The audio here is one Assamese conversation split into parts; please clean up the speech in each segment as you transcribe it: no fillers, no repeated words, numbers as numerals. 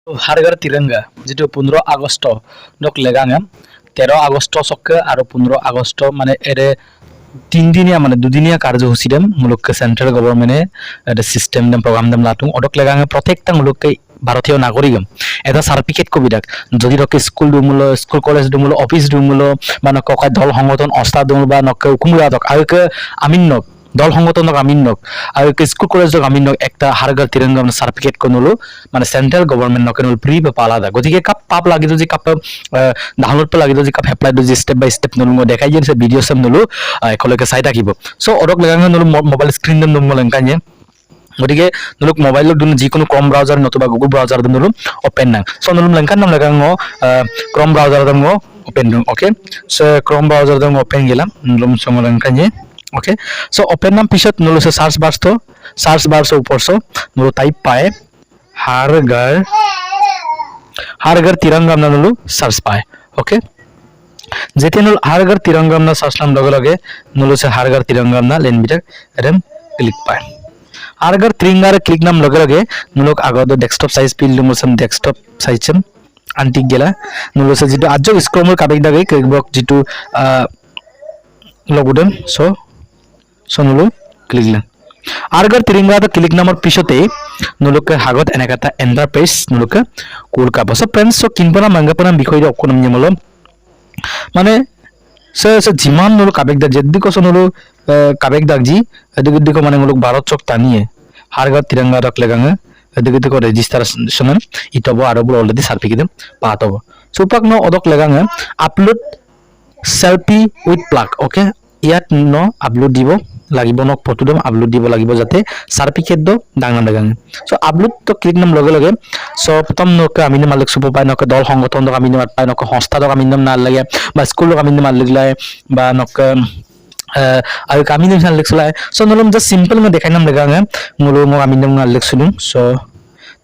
हर घर तिरंगा जो 15 আগষ্ট नक लेगांगे 13 আগষ্ট सके और 15 আগষ্ট माने एरे 3 दिनिया माने 2 दिनिया कार्यसूची देम मुलुग के सेंट्रल गवर्नमेंट सिस्टम देम प्रोग्राम देम लाटू अडक लेगांगे प्रत्येकटा मुलुग के भारतीय नागरिक এটা সার্টিফিকেট কবিদাক যদি রকে স্কুল দুমুলো স্কুল কলেজ দুমুলো অফিস দুমুলো বা নকা দল সংগঠন অস্তা দুমুলো বা নকা কুমুরা দক আইকে আমিন নক দল সংগঠন আমিন নক আইকে স্কুল কলেজ দক আমিন নক একটা হারগার তিরঙ্গা মানে সার্টিফিকেট কোনলো মানে সেন্ট্রাল গভর্নমেন্ট নকে প্রি পালাদা গতিকে কাপ পাপ লাগি যদি কাপ ডাউনলোড পে লাগি যদি কাপ এপ্লাই যদি স্টেপ বাই স্টেপ নলু দেখাই যে ভিডিও সাম নলু একলকে চাই থাকিব সো অডক লাগাঙ্গে নলু মোবাইল স্ক্রিন দেম নমু লঙ্কাnye গতিকে নলুক মোবাইল দুন যিকোনো ক্রম ব্রাউজার নতুবা গুগল ব্রাউজার নলু ওপেন না সো নলুম লঙ্কান নাম লাগাঙ্গ ক্রম ব্রাউজার দম ওপেন দম ওকে সো ক্রম ব্রাউজার দম ওপেন গেলাম নলুম সম লঙ্কাnye ओके सो ओपन नाम पिछत नलो से सर्च बार से ऊपर सो नलो टाइप पाए हर घर तिरंगा नलो सर्च पाए ओके जेते नल हर घर तिरंगा ना सर्च नाम लगे लगे नलो से हर घर तिरंगा ना लेन बिटर एरम क्लिक पाए हर घर तिरंगा रे क्लिक नाम लगे लगे नलो आगो दो डेस्कटॉप साइज पिल नलो सम डेस्कटॉप साइज सम आंटिक गेला नलो से जितु आजो स्क्रॉल काबेक दागे क्लिक बॉक्स जितु लगुदम सो सोनलो क्लिक ला आरगर तिरंगा तो क्लिक नाমৰ পিছতে নলকে হাগত এনেকাটা এন্টার পেজ নলকে কোল কাব সো फ्रेंड्स সো কিনপনা মাঙ্গাপনা বিষয় অকনম নিমল মানে সে জিমান নল কাবেক দা জেদি কো সোনলো কাবেক দাগজি এদিকে মানে নলক ভারত চক টানিয়ে হারগার তিরঙ্গা রক লাগাঙ্গে এদিকে কো রেজিস্ট্রেশন ইতব আরব অলরেডি সার্টিফিকেট পাতব সো পাক ন অদক লাগাঙ্গে upload selfie with flag okay ইয়াত ন আপলোড দিব লাগিব নক ফটো দম আপলোড দিব লাগিব যাতে সার্টিফিকেট দ ডাঙা ডাঙা সো আপলোড তো ক্লিক নাম লগে লগে সো প্রথম নক আমি নে মালিক সুপ পাই নক দল সংগঠন দ আমি নে পাই নক সংস্থা দ আমি নাম না লাগে বা স্কুল দ আমি নে মালিক লাই বা নক আর আমি নে মালিক চলাই সো নলম জাস্ট সিম্পল মে দেখাই নাম লাগাঙ্গে মুলো মো আমি নাম মালিক সুলুম সো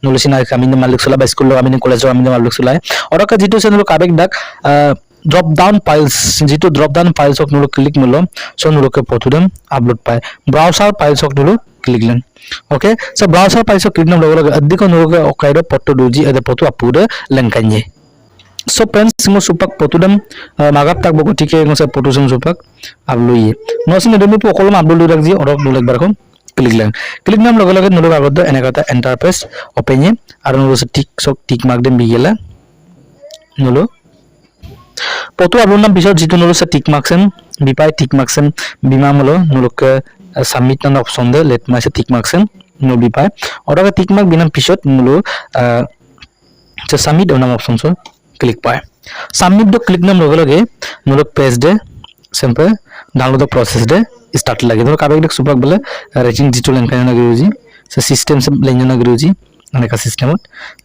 নলসিনা আমি নে মালিক চলা বা স্কুল দ আমি নে কলেজ দ আমি নে মালিক চলাই অরকা জিতু সেনল কাবেক ডাক drop down files जितु drop down files ok nulo click mulo so nulo ke photo dem upload पाए browser files ok nulo click len okay so browser files ok click nam logo adiko nulo ke okairo photo doji ade photo upload lenkanye so friends mo supak photo dem magap tak bogo tike ngo se photo sum supak upload ye no sin demi po kolom upload rak ji orok nulo ekbar kon click nam logo logo nulo agod enakata interface open ye ar nulo se tick mark dem bigela nulo পতো আপলোড নাম পিছত জিতু নলো সে টিক মার্কসেন বিপাই টিক মার্কসেন বিমা মলো নলক সাবমিট নাম অপশন দে লেট মাই সে টিক মার্কসেন নো বিপাই অডাকা টিক মার্ক বিনাম পিছত নলো সে সাবমিট নাম অপশন সো ক্লিক পায় সাবমিট দ ক্লিক নাম লগে লগে নলক page De simple download process they start লাগে ধর কাবে দেখ সুপাক বলে রেটিং জিতু লেনকানা নগিরুজি সে সিস্টেম সে লেনজা নগিরুজি অনেকা সিস্টেমত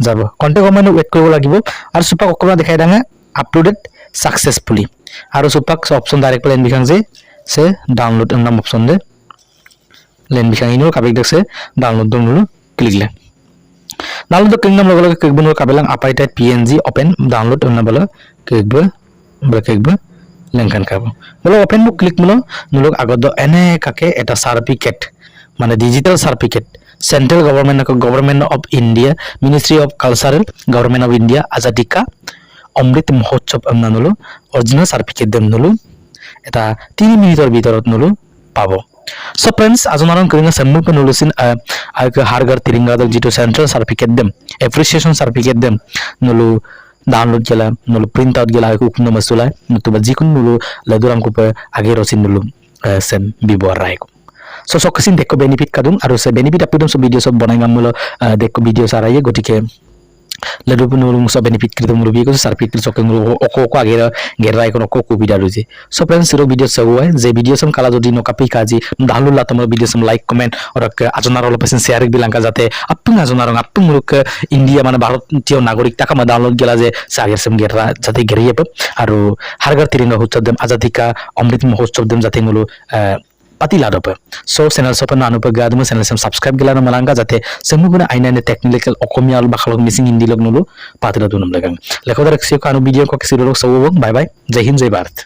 যাব কন্টেক্ট গমানো ওয়েট কৰিব লাগিব আৰু সুপাক অকৰা দেখাই দাঙা আপলোডেড सक्सेसफुली आरो सुपाक ऑप्शन डायरेक्ट लेन बिखां से डाउनलोड नाम ऑप्शन दे लेन बिखां इनो काबेक देख से डाउनलोड दम नु क्लिक ले डाउनलोड क्लिक नाम लगे लगे क्लिक बनो काबेलां अपाइट पीएनजी ओपन डाउनलोड ना बला क्लिक बे लिंकन काबो बोलो ओपन बु क्लिक मलो नुलोग आगद एने काके एटा सर्टिफिकेट माने digital certificate central government of India ministry of cultural government of India आजादी का Amrit Mahotsav আমনা নলো original certificate them নলো এটা 3 মিনিটৰ ভিতৰত নলো পাব সো फ्रेंड्स আজনাৰন কৰিনা সম্মুখ নলুছিন হাৰগাৰ তিৰঙ্গা দ জিটো সেন্ট্রাল সার্টিফিকেট দেম এপ্রিসিয়েশন সার্টিফিকেট দেম নলো ডাউনলোড গেলা নলো প্রিন্ট আউট গেলা কোনো মসলাই নতুবা যিকোনো নলো লেদুরাম কো আগে রচিন নলো সেম ব্যৱহাৰ ৰাইকো সো সকসিন দেখো বেনিফিট কাদুম আৰু সে বেনিফিট আপুদম সব ভিডিও সব বনাই গামলো দেখো ভিডিও সারাইয়ে গটিকে लेडुप नुरु मुसा बेनिफिट कृत मुरु बिको सर्टिफिकेट सके मुरु ओको आगे गेरा इकोन ओको सुविधा रुजे सो फ्रेंड्स रो वीडियो सब है जे वीडियो सम काला जदि न कापी काजी डाउनलोड ला तम वीडियो सम लाइक कमेंट और आजनार ल पेसन शेयर बिलांका जाते अपुं आजनार अपुं मुरुक इंडिया माने भारतीय नागरिक ताका मा डाउनलोड गेला जे सागर सम गेरा जाते गेरिए आरो हारगार तिरंगा उत्सव देम आजादी का अमृत महोत्सव देम जाते मुलु pati lado pe so channel sopan anu pe gadmu channel sam subscribe gilana malanga jate semu guna aina ne technical okomial bakhalok missing hindi log nulu patira dunam lagang lekhodar ksio kanu video ko kisiro log sawobok bye bye jai hind jai bharat।